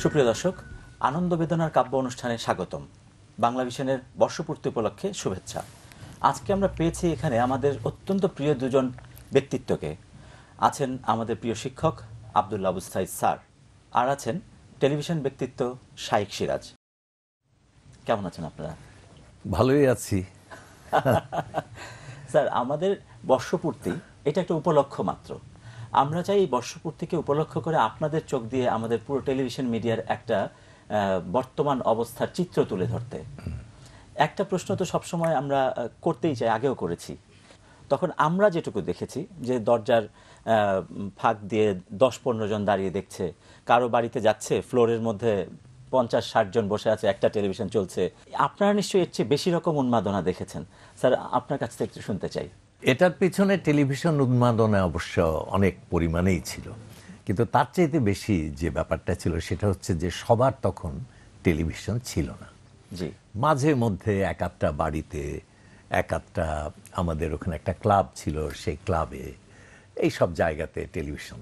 সুপ্রিয় দর্শক, আনন্দ বেদনার কাব্য অনুষ্ঠানে স্বাগতম। বাংলা ভিশনের বর্ষপূর্তি উপলক্ষে শুভেচ্ছা। আজকে আমরা পেয়েছি এখানে আমাদের অত্যন্ত প্রিয় দুজন ব্যক্তিত্বকে। আছেন আমাদের প্রিয় শিক্ষক আব্দুল্লাহ আবু সাঈদ স্যার, আর আছেন টেলিভিশন ব্যক্তিত্ব শাইখ সিরাজ। কেমন আছেন আপনারা? ভালোই আছি স্যার, আমাদের বর্ষপূর্তি এটা একটা উপলক্ষ মাত্র। আমরা চাই এই বর্ষপূর্তিকে উপলক্ষ করে আপনাদের চোখ দিয়ে আমাদের পুরো টেলিভিশন মিডিয়ার একটা বর্তমান অবস্থার চিত্র তুলে ধরতে। একটা প্রশ্ন তো সবসময় আমরা করতেই চাই, আগেও করেছি। তখন আমরা যেটুকু দেখেছি যে দরজার ফাঁক দিয়ে 10-15 জন দাঁড়িয়ে দেখছে, কারো বাড়িতে যাচ্ছে ফ্লোরের মধ্যে 50-60 জন বসে আছে, একটা টেলিভিশন চলছে। আপনারা নিশ্চয়ই এর চেয়ে বেশি রকম উন্মাদনা দেখেছেন। স্যার, আপনার কাছ থেকে একটু শুনতে চাই। এটার পিছনে টেলিভিশন উন্মাদনা অবশ্য অনেক পরিমাণেই ছিল, কিন্তু তার চাইতে বেশি যে ব্যাপারটা ছিল সেটা হচ্ছে যে সবার তখন টেলিভিশন ছিল না। জি, মাঝে মধ্যে এক আধটা বাড়িতে, এক আধটা আমাদের ওখানে একটা ক্লাব ছিল, সেই ক্লাবে এই সব জায়গাতে টেলিভিশন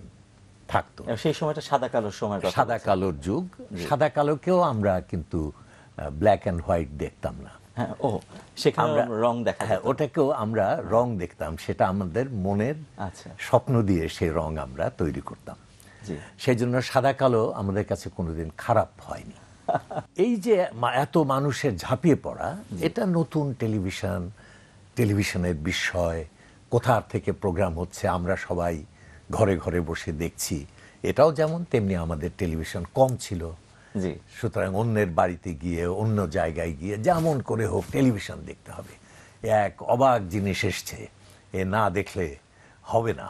থাকতো। সেই সময়টা সাদা কালোর সময়, সাদা কালোর যুগ। সাদা কালোকেও আমরা কিন্তু ব্ল্যাক অ্যান্ড হোয়াইট দেখতাম না। হ্যাঁ, ও সেখানে আমরা রং দেখা হ্যাঁ, যেত। ওটাকেও আমরা রং দেখতাম, সেটা আমাদের মনের আচ্ছা, স্বপ্ন দিয়ে সেই রং আমরা তৈরি করতাম। জি, সেই জন্য সাদা কালো আমাদের কাছে কোনোদিন খারাপ হয়নি। এই যে এত মানুষের ঝাঁপিয়ে পড়া, এটা নতুন টেলিভিশন, টেলিভিশনের বিষয়, কোথার থেকে প্রোগ্রাম হচ্ছে আমরা সবাই ঘরে ঘরে বসে দেখছি। এটাও যেমন, তেমনি আমাদের টেলিভিশন কম ছিল। জি, সুতরাং অন্যের বাড়িতে গিয়ে, অন্য জায়গায় গিয়ে যেমন করে হোক টেলিভিশন দেখতে হবে। এক অবাক জিনিস এসছে, এ না দেখলে হবে না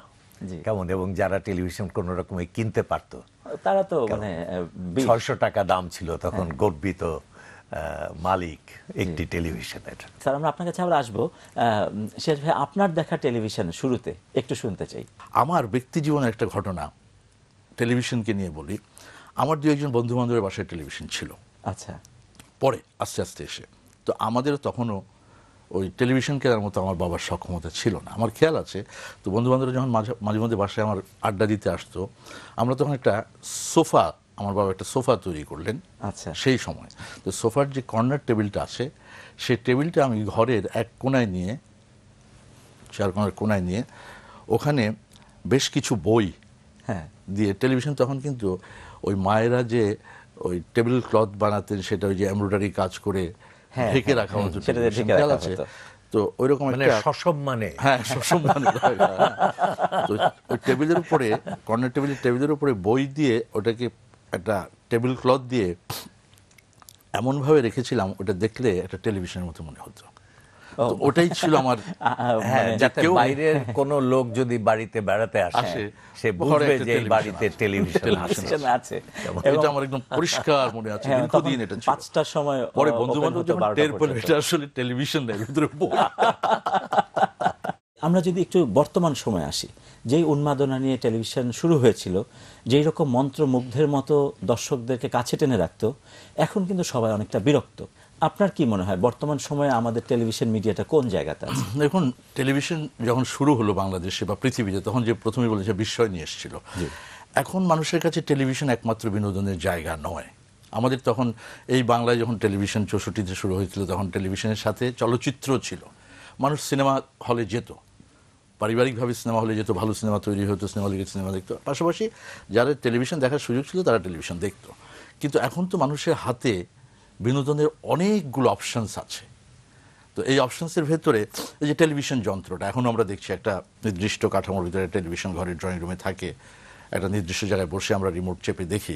জি। কেমন। এবং যারা টেলিভিশন কোনো রকমে কিনতে পারত, তারা তো মানে 600 টাকা দাম ছিল তখন গর্বিত মালিক একটি টেলিভিশনের। স্যার, আমরা আপনার কাছে আবার আসবো। শেষ ভাই, আপনার দেখা টেলিভিশন শুরুতে একটু শুনতে চাই। আমার ব্যক্তি জীবনের একটা ঘটনা টেলিভিশনকে নিয়ে বলি। আমার দু একজন বন্ধু বান্ধবের বাসায় টেলিভিশন ছিল, আচ্ছা, পরে আস্তে আস্তে এসে। তো আমাদেরও তখনও ওই টেলিভিশন কেনার মতো আমার বাবার সক্ষমতা ছিল না। আমার খেয়াল আছে, তো বন্ধু বান্ধবরা যখন মাঝে মধ্যে বাসায় আমার আড্ডা দিতে আসতো, আমরা তখন একটা সোফা, আমার বাবা একটা সোফা তৈরি করলেন আচ্ছা, সেই সময়। তো সোফার যে কর্নার টেবিলটা আছে, সেই টেবিলটা আমি ঘরের এক কোনায় নিয়ে, চার কোনার কোনায় নিয়ে, ওখানে বেশ কিছু বই হ্যাঁ, দিয়ে, টেলিভিশন তখন কিন্তু ওই মায়েরা যে ওই টেবিল ক্লথ বানাতেন, সেটা ওই যে এমব্রয়ডারি কাজ করে হ্যাঁ, ঢেকে হ্যাঁ, রাখা হতো, সেটা দিয়ে ঢেকে খেয়াল রাখা আছে? হতো। তো ওইরকম মানে একটা, সসম্মানে, হ্যাঁ, সসম্মানে তো ওই টেবিলের উপরে, কর্নার টেবিলের উপরে বই দিয়ে, ওটাকে একটা টেবিল ক্লথ দিয়ে এমনভাবে রেখেছিলাম, ওটা দেখলে একটা টেলিভিশনের মতো মনে হতো। তো ওটাই ছিল আমার, হ্যাঁ, মানে যাতে কেউ- বাইরের কোনো লোক যদি বাড়িতে বেড়াতে আসে, আসে, সে ঘরে বুঝবে একটা যে এই টেলিভিশন বাড়িতে আছে। টেলিভিশন টেলিভিশন আছে। আছে। এটা আমার একদম পরিষ্কার মনে আছে, হ্যাঁ, তখন দীর্ঘদিন এটা ছিল। 5টার সময় পরে open বন্ধু বান্ধব হতো যখন 12টা টের পেল পর্যন্ত। এটা আসলে টেলিভিশন নেই, ভিতরে বই। আমরা যদি একটু বর্তমান সময়ে আসি, যেই উন্মাদনা নিয়ে টেলিভিশন শুরু হয়েছিল, যেই রকম মন্ত্রমুগ্ধের মতো দর্শকদেরকে কাছে টেনে রাখতো, এখন কিন্তু সবাই অনেকটা বিরক্ত। আপনার কি মনে হয় বর্তমান সময়ে আমাদের টেলিভিশন মিডিয়াটা কোন জায়গাতে আছে? দেখুন, টেলিভিশন যখন শুরু হলো বাংলাদেশে বা পৃথিবীতে, তখন যে প্রথমে বলেছে বিস্ময় নিয়ে এসেছিল। এখন মানুষের কাছে টেলিভিশন একমাত্র বিনোদনের জায়গা নয়। আমাদের তখন এই বাংলায় যখন টেলিভিশন 64-তে শুরু হয়েছিল, তখন টেলিভিশনের সাথে চলচ্চিত্র ছিল। মানুষ সিনেমা হলে যেত, পারিবারিকভাবে সিনেমা হলে যেত, ভালো সিনেমা তৈরি হতো, সিনেমা হলে সিনেমা দেখতো। পাশাপাশি যারা টেলিভিশন দেখার সুযোগ ছিল তারা টেলিভিশন দেখতো। কিন্তু এখন তো মানুষের হাতে বিনোদনের অনেকগুলো অপশনস আছে। তো এই অপশনসের ভেতরে এই যে টেলিভিশন যন্ত্রটা, এখন আমরা দেখছি একটা নির্দিষ্ট কাঠামোর ভিতরে টেলিভিশন ঘরের ড্রয়িং রুমে থাকে, একটা নির্দিষ্ট জায়গায় বসে আমরা রিমোট চেপে দেখি।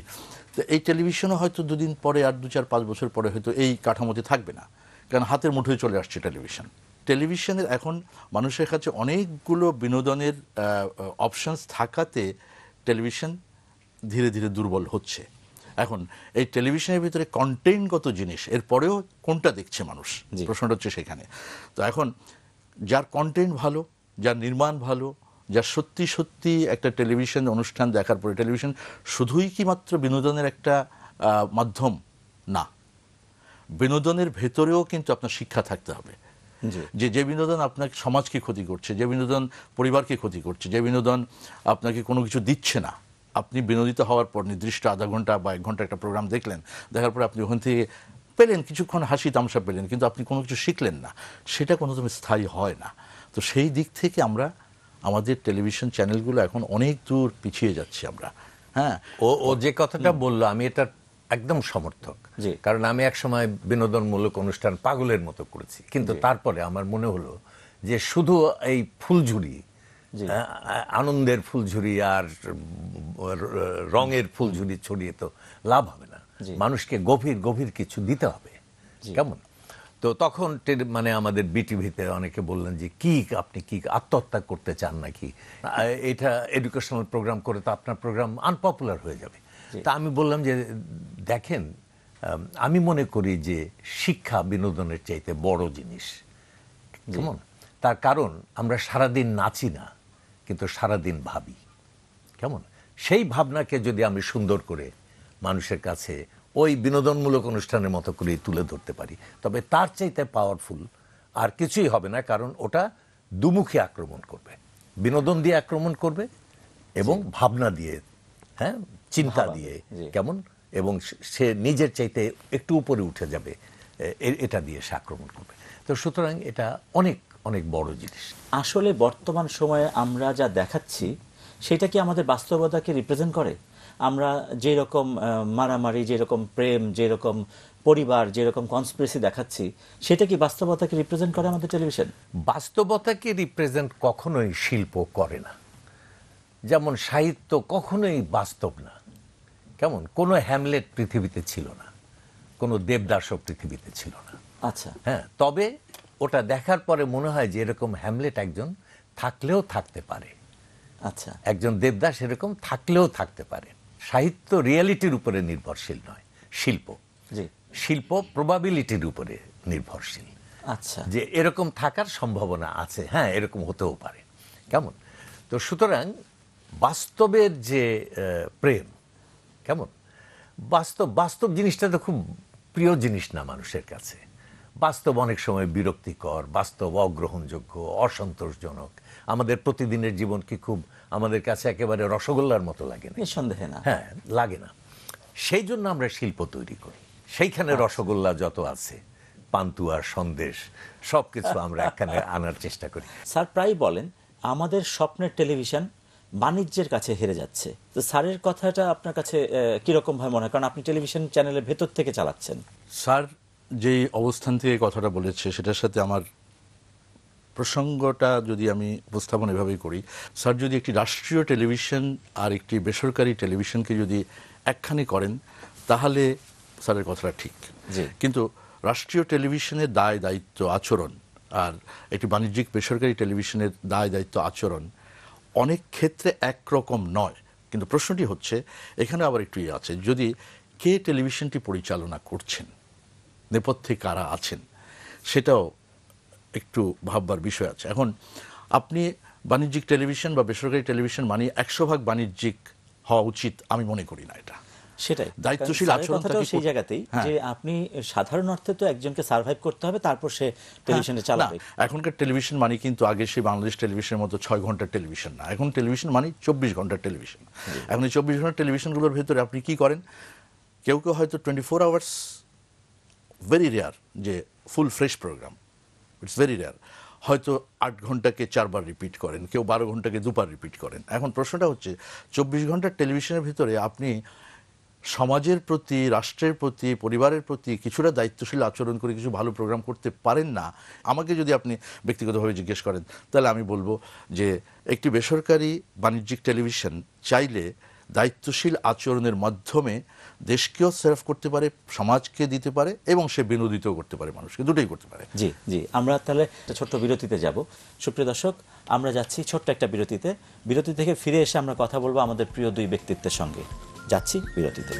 তো এই টেলিভিশনও হয়তো দুদিন পরে, আর 2-4-5 বছর পরে হয়তো এই কাঠামোতে থাকবে না, কারণ হাতের মুঠোয় চলে আসছে টেলিভিশন। টেলিভিশনের এখন মানুষের কাছে অনেকগুলো বিনোদনের অপশনস থাকাতে টেলিভিশন ধীরে ধীরে দুর্বল হচ্ছে। এখন এই টেলিভিশনের ভিতরে কন্টেন্টগত জিনিস, এরপরেও কোনটা দেখছে মানুষ, প্রশ্নটা হচ্ছে সেখানে। তো এখন যার কন্টেন্ট ভালো, যার নির্মাণ ভালো, যার সত্যি সত্যি একটা টেলিভিশন অনুষ্ঠান দেখার পরে, টেলিভিশন শুধুই কি মাত্র বিনোদনের একটা মাধ্যম না, বিনোদনের ভেতরেও কিন্তু আপনার শিক্ষা থাকতে হবে। যে বিনোদন আপনাকে সমাজকে ক্ষতি করছে, যে বিনোদন পরিবারকে ক্ষতি করছে, যে বিনোদন আপনাকে কোনো কিছু দিচ্ছে না, আপনি বিনোদিত হওয়ার পর নির্দিষ্ট আধা ঘন্টা বা 1 ঘন্টা একটা প্রোগ্রাম দেখলেন, দেখার পর আপনি ওখান থেকে পেলেন কিছুক্ষণ হাসি তামাশা পেলেন, কিন্তু আপনি কোনো কিছু শিখলেন না, সেটা কোনো তুমি স্থায়ী হয় না। তো সেই দিক থেকে আমরা আমাদের টেলিভিশন চ্যানেলগুলো এখন অনেক দূর পিছিয়ে যাচ্ছি আমরা। হ্যাঁ, ও যে কথাটা বললো আমি এটার একদম সমর্থক। জি। কারণ আমি এক সময় বিনোদনমূলক অনুষ্ঠান পাগলের মতো করেছি, কিন্তু তারপরে আমার মনে হলো যে শুধু এই ফুলঝুরি, আনন্দের ফুলঝুরি আর রঙের ফুলঝুরি ছড়িয়ে তো লাভ হবে না, মানুষকে গভীর গভীর কিছু দিতে হবে। কেমন? তো তখন মানে আমাদের বিটিভিতে অনেকে বললেন যে কি আপনি কি আত্মহত্যা করতে চান নাকি, এটা এডুকেশনাল প্রোগ্রাম করে তো আপনার প্রোগ্রাম আনপপুলার হয়ে যাবে। তা আমি বললাম যে দেখেন, আমি মনে করি যে শিক্ষা বিনোদনের চাইতে বড় জিনিস। কেমন? তার কারণ আমরা সারাদিন নাচি না, কিন্তু সারাদিন ভাবি। কেমন? সেই ভাবনাকে যদি আমি সুন্দর করে মানুষের কাছে ওই বিনোদনমূলক অনুষ্ঠানের মতো করে তুলে ধরতে পারি, তবে তার চাইতে পাওয়ারফুল আর কিছুই হবে না। কারণ ওটা দুমুখী আক্রমণ করবে, বিনোদন দিয়ে আক্রমণ করবে এবং ভাবনা দিয়ে, হ্যাঁ, চিন্তা দিয়ে। কেমন? এবং সে নিজের চাইতে একটু উপরে উঠে যাবে, এটা দিয়ে সে আক্রমণ করবে। তো সুতরাং এটা অনেক অনেক বড় জিনিস। আসলে বর্তমান সময়ে আমরা যা দেখাচ্ছি সেটা কি আমাদের বাস্তবতাকে রিপ্রেজেন্ট করে? আমরা যেরকম মারামারি, যেরকম প্রেম, যেরকম পরিবার, যেরকম কনস্পিরেসি দেখাচ্ছি, সেটা কি বাস্তবতাকে রিপ্রেজেন্ট করে আমাদের টেলিভিশন? বাস্তবতাকে রিপ্রেজেন্ট কখনোই শিল্প করে না। যেমন সাহিত্য কখনোই বাস্তব না। কেমন? কোনো হ্যামলেট পৃথিবীতে ছিল না, কোনো দেবদাসও পৃথিবীতে ছিল না। আচ্ছা, হ্যাঁ, তবে ওটা দেখার পরে মনে হয় যে এরকম হ্যামলেট একজন থাকলেও থাকতে পারে, আচ্ছা, একজন দেবদাস এরকম থাকলেও থাকতে পারে। সাহিত্য রিয়েলিটির উপরে নির্ভরশীল নয়, শিল্প প্রবাবিলিটির উপরে নির্ভরশীল। আচ্ছা, যে এরকম থাকার সম্ভাবনা আছে, হ্যাঁ, এরকম হতেও পারে। কেমন? তো সুতরাং বাস্তবের যে প্রেম, কেমন, বাস্তব জিনিসটা তো খুব প্রিয় জিনিস না মানুষের কাছে। বাস্তব অনেক সময় বিরক্তিকর, বাস্তব অগ্রহণযোগ্য, অসন্তোষজনক। আমাদের প্রতিদিনের জীবন কি খুব আমাদের কাছে একেবারে রসগোল্লার মতো লাগে না? নিঃসন্দেহে না। হ্যাঁ, লাগে না। সেই জন্য আমরা শিল্প তৈরি করি। সেইখানে রসগোল্লা যত আছে, পান্তুয়া, সন্দেশ, সবকিছু আমরা এখানে আনার চেষ্টা করি। স্যার প্রায় বলেন আমাদের স্বপ্নের টেলিভিশন বাণিজ্যের কাছে হেরে যাচ্ছে। তো স্যারের কথাটা আপনার কাছে কিরকম ভাবে মনে হয়? কারণ আপনি টেলিভিশন চ্যানেলের ভেতর থেকে চালাচ্ছেন। স্যার যেই অবস্থান থেকে কথাটা বলেছে সেটার সাথে আমার প্রসঙ্গটা যদি আমি উপস্থাপন এভাবেই করি, স্যার যদি একটি রাষ্ট্রীয় টেলিভিশন আর একটি বেসরকারি টেলিভিশনকে যদি একখানি করেন, তাহলে স্যারের কথাটা ঠিক। কিন্তু রাষ্ট্রীয় টেলিভিশনের দায় দায়িত্ব আচরণ আর একটি বাণিজ্যিক বেসরকারি টেলিভিশনের দায় দায়িত্ব আচরণ অনেক ক্ষেত্রে একরকম নয়। কিন্তু প্রশ্নটি হচ্ছে এখানে আবার একটু আছে, যদি কে টেলিভিশনটি পরিচালনা করছেন, নেপথ্যে কারা আছেন, সেটাও একটু ভাববার বিষয় আছে। এখন আপনি বাণিজ্যিক টেলিভিশন বা বেসরকারি টেলিভিশন মানে 100% বাণিজ্যিক হওয়া উচিত আমি মনে করি না। এটা সেটাই দায়িত্বশীল আচরণটা সেই জায়গাতেই যে আপনি সাধারণ অর্থে তো একজনকে সার্ভাইভ করতে হবে, তারপর সে টেলিভিশনে চালাবে। এখনকার টেলিভিশন মানে কিন্তু আগে সেই বাংলাদেশ টেলিভিশনের মতো 6 ঘন্টার টেলিভিশন না। এখন টেলিভিশন মানে 24 ঘন্টার টেলিভিশন। এখন এই 24 ঘন্টার টেলিভিশনগুলোর ভেতরে আপনি কি করেন, কেউ কেউ হয়তো 24 আওয়ার্স, ভেরি রেয়ার যে full fresh program, it's very rare, হয়তো 8 ঘন্টাকে 4 বার রিপিট করেন, কেউ 12 ঘন্টাকে 2 বার রিপিট করেন। এখন প্রশ্নটা হচ্ছে 24 ঘন্টার টেলিভিশনের ভিতরে আপনি সমাজের প্রতি, রাষ্ট্রের প্রতি, পরিবারের প্রতি কিছুটা দায়িত্বশীল আচরণ করে কিছু ভালো প্রোগ্রাম করতে পারেন না? আমাকে যদি আপনি ব্যক্তিগতভাবে জিজ্ঞেস করেন, তাহলে আমি বলবো যে একটি বেসরকারি বাণিজ্যিক টেলিভিশন চাইলে দায়িত্বশীল আচরণের মাধ্যমে দেশকেও সার্ভ করতে পারে, সমাজকে দিতে পারে এবং সে বিনোদিতও করতে পারে, মানুষকে, দুটোই করতে পারে। জি জি, আমরা তাহলে একটা ছোট্ট বিরতিতে যাব। সুপ্রিয় দর্শক, আমরা যাচ্ছি ছোট্ট একটা বিরতিতে। বিরতি থেকে ফিরে এসে আমরা কথা বলবো আমাদের প্রিয় দুই ব্যক্তিত্বের সঙ্গে। যাচ্ছি বিরতিতে।